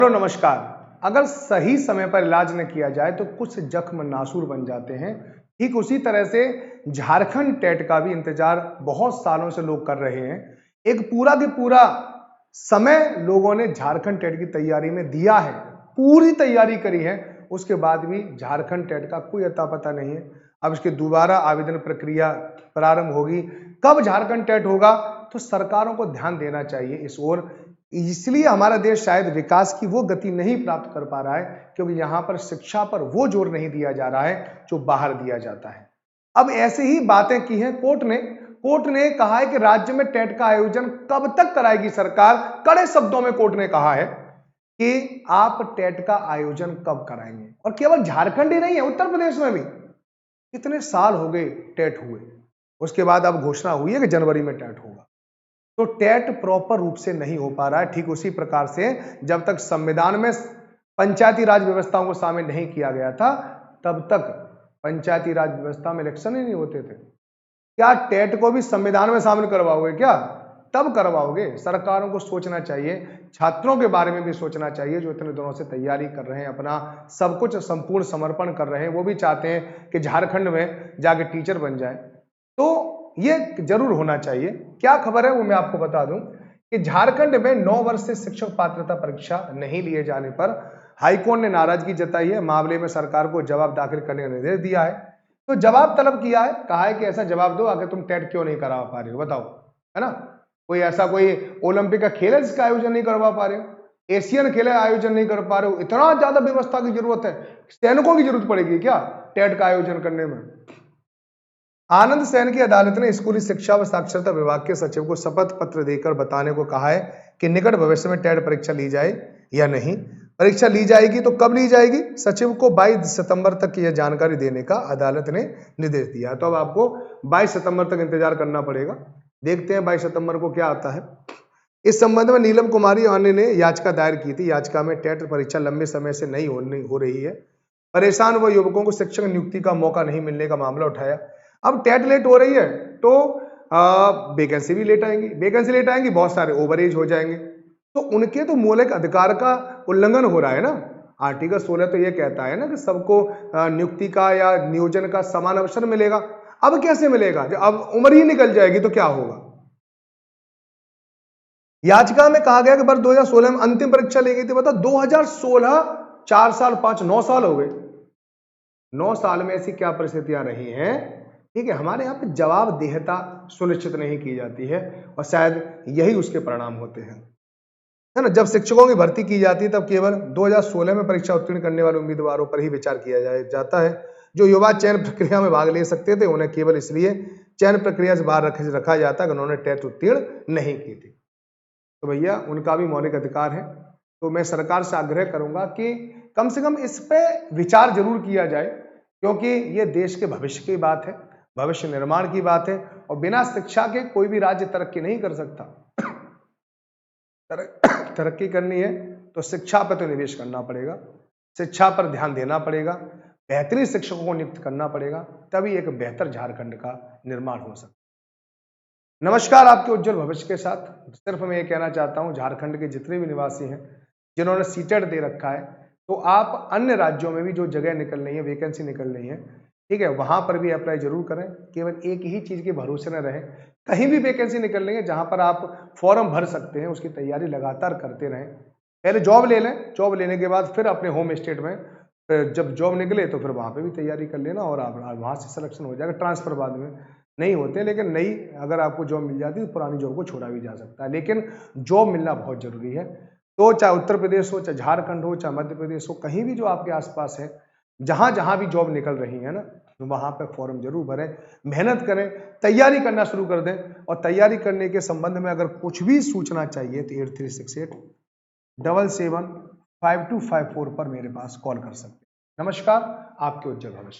Hello नमस्कार। अगर सही समय पर इलाज न किया जाए तो कुछ जख्म नासूर बन जाते हैं। ठीक उसी तरह से झारखंड टेट का भी इंतजार बहुत सालों से लोग कर रहे हैं। एक पूरा के पूरा समय लोगों ने झारखंड टेट की तैयारी में दिया है, पूरी तैयारी करी है, उसके बाद भी झारखंड टेट का कोई अता पता नहीं है। अब इसकी दोबारा आवेदन प्रक्रिया प्रारंभ होगी। कब झारखंड टेट होगा तो सरकारों को ध्यान देना चाहिए इस ओर। इसलिए हमारा देश शायद विकास की वो गति नहीं प्राप्त कर पा रहा है क्योंकि यहां पर शिक्षा पर वो जोर नहीं दिया जा रहा है जो बाहर दिया जाता है। अब ऐसे ही बातें की हैं कोर्ट ने कहा है कि राज्य में टेट का आयोजन कब तक कराएगी सरकार। कड़े शब्दों में कोर्ट ने कहा है कि आप टेट का आयोजन कब कराएंगे। और केवल झारखंड ही नहीं है, उत्तर प्रदेश में भी कितने साल हो गए टेट हुए, उसके बाद अब घोषणा हुई है कि जनवरी में टेट होगा। तो टेट प्रॉपर रूप से नहीं हो पा रहा है। ठीक उसी प्रकार से जब तक संविधान में पंचायती राज व्यवस्थाओं को शामिल नहीं किया गया था तब तक पंचायती राज व्यवस्था में इलेक्शन ही नहीं होते थे। क्या टेट को भी संविधान में शामिल करवाओगे? क्या तब करवाओगे? सरकारों को सोचना चाहिए, छात्रों के बारे में भी सोचना चाहिए जो इतने दिनों से तैयारी कर रहे हैं, अपना सब कुछ संपूर्ण समर्पण कर रहे हैं। वो भी चाहते हैं कि झारखंड में जाके टीचर बन जाए, तो ये जरूर होना चाहिए। क्या खबर है वो मैं आपको बता दूं कि झारखंड में 9 वर्ष से शिक्षक पात्रता परीक्षा नहीं लिए जाने पर हाईकोर्ट ने नाराजगी जताई है। मामले में सरकार को जवाब दाखिल करने का निर्देश दिया है। तो जवाब तलब किया है, कहा है कि ऐसा जवाब दो आगे तुम टेट क्यों नहीं करा पा रहे हो, बताओ, है ना। कोई ऐसा कोई ओलंपिक का खेल है जिसका आयोजन नहीं करवा पा रहे हो, एशियन खेल आयोजन नहीं कर पा रहे हो, इतना ज्यादा व्यवस्था की जरूरत है, सैनिकों की जरूरत पड़ेगी क्या टेट का आयोजन करने में। आनंद सैन की अदालत ने स्कूली शिक्षा व साक्षरता विभाग के सचिव को शपथ पत्र देकर बताने को कहा है कि निकट भविष्य में टेट परीक्षा ली जाए या नहीं। परीक्षा ली जाएगी तो कब ली जाएगी, सचिव को 22 सितंबर तक की यह जानकारी देने का अदालत ने निर्देश दिया। तो अब आपको 22 सितंबर तक इंतजार करना पड़ेगा। देखते हैं 22 सितंबर को क्या आता है। इस संबंध में नीलम कुमारी आने ने याचिका दायर की थी। याचिका में टेट परीक्षा लंबे समय से नहीं हो रही है, परेशान व युवकों को शिक्षक नियुक्ति का मौका नहीं मिलने का मामला उठाया। अब टेट लेट हो रही है तो वैकेंसी भी लेट आएंगी, वैकेंसी लेट आएंगी, बहुत सारे ओवरेज हो जाएंगे, तो उनके तो मौलिक अधिकार का उल्लंघन हो रहा है ना। आर्टिकल 16 तो ये कहता है ना कि सबको नियुक्ति का या नियोजन का समान अवसर मिलेगा। अब कैसे मिलेगा जब अब उम्र ही निकल जाएगी तो क्या होगा। याचिका में कहा गया कि वर्ष 2016 में अंतिम परीक्षा ली गई थी। बता 2016, 4 साल 5 9 साल हो गए। 9 साल में ऐसी क्या परिस्थितियां रही हैं, ठीक है। हमारे यहाँ पे जवाबदेहता सुनिश्चित नहीं की जाती है और शायद यही उसके परिणाम होते हैं, है ना। जब शिक्षकों की भर्ती की जाती है तब केवल 2016 में परीक्षा उत्तीर्ण करने वाले उम्मीदवारों पर ही विचार किया जाता है। जो युवा चयन प्रक्रिया में भाग ले सकते थे उन्हें केवल इसलिए चयन प्रक्रिया से बाहर रखा जाता है कि उन्होंने टेट उत्तीर्ण नहीं की थी। तो भैया उनका भी मौलिक अधिकार है। तो मैं सरकार से आग्रह करूंगा कि कम से कम इस पे विचार जरूर किया जाए क्योंकि ये देश के भविष्य की बात है, भविष्य निर्माण की बात है और बिना शिक्षा के कोई भी राज्य तरक्की नहीं कर सकता। तरक्की करनी है तो शिक्षा पर तो निवेश करना पड़ेगा, शिक्षा पर ध्यान देना पड़ेगा, बेहतरीन शिक्षकों को नियुक्त करना पड़ेगा, तभी एक बेहतर झारखंड का निर्माण हो सकता है। नमस्कार, आपके उज्जवल भविष्य के साथ सिर्फ मैं ये कहना चाहता हूँ झारखंड के जितने भी निवासी हैं जिन्होंने सीटेट दे रखा है तो आप अन्य राज्यों में भी जो जगह निकल रही है, वैकेंसी निकल रही है, ठीक है, वहां पर भी अप्लाई जरूर करें। केवल एक ही चीज के भरोसे न रहें, कहीं भी वैकेंसी निकल रही है जहां पर आप फॉर्म भर सकते हैं उसकी तैयारी लगातार करते रहें। पहले जॉब ले लें, जॉब लेने के बाद फिर अपने होम स्टेट में जब जॉब निकले तो फिर वहां पे भी तैयारी कर लेना और आप वहां से सिलेक्शन हो जाएगा। ट्रांसफर बाद में नहीं होते, लेकिन नई अगर आपको जॉब मिल जाती है तो पुरानी जॉब को छोड़ा भी जा सकता है, लेकिन जॉब मिलना बहुत जरूरी है। तो चाहे उत्तर प्रदेश हो, चाहे झारखंड हो, चाहे मध्य प्रदेश हो, कहीं भी जो आपके आसपास है, जहां जहां भी जॉब निकल रही है ना, तो वहां पर फॉर्म जरूर भरें, मेहनत करें, तैयारी करना शुरू कर दें। और तैयारी करने के संबंध में अगर कुछ भी सूचना चाहिए तो 8368775254 पर मेरे पास कॉल कर सकते हैं। नमस्कार, आपके उज्जवल भविष्य।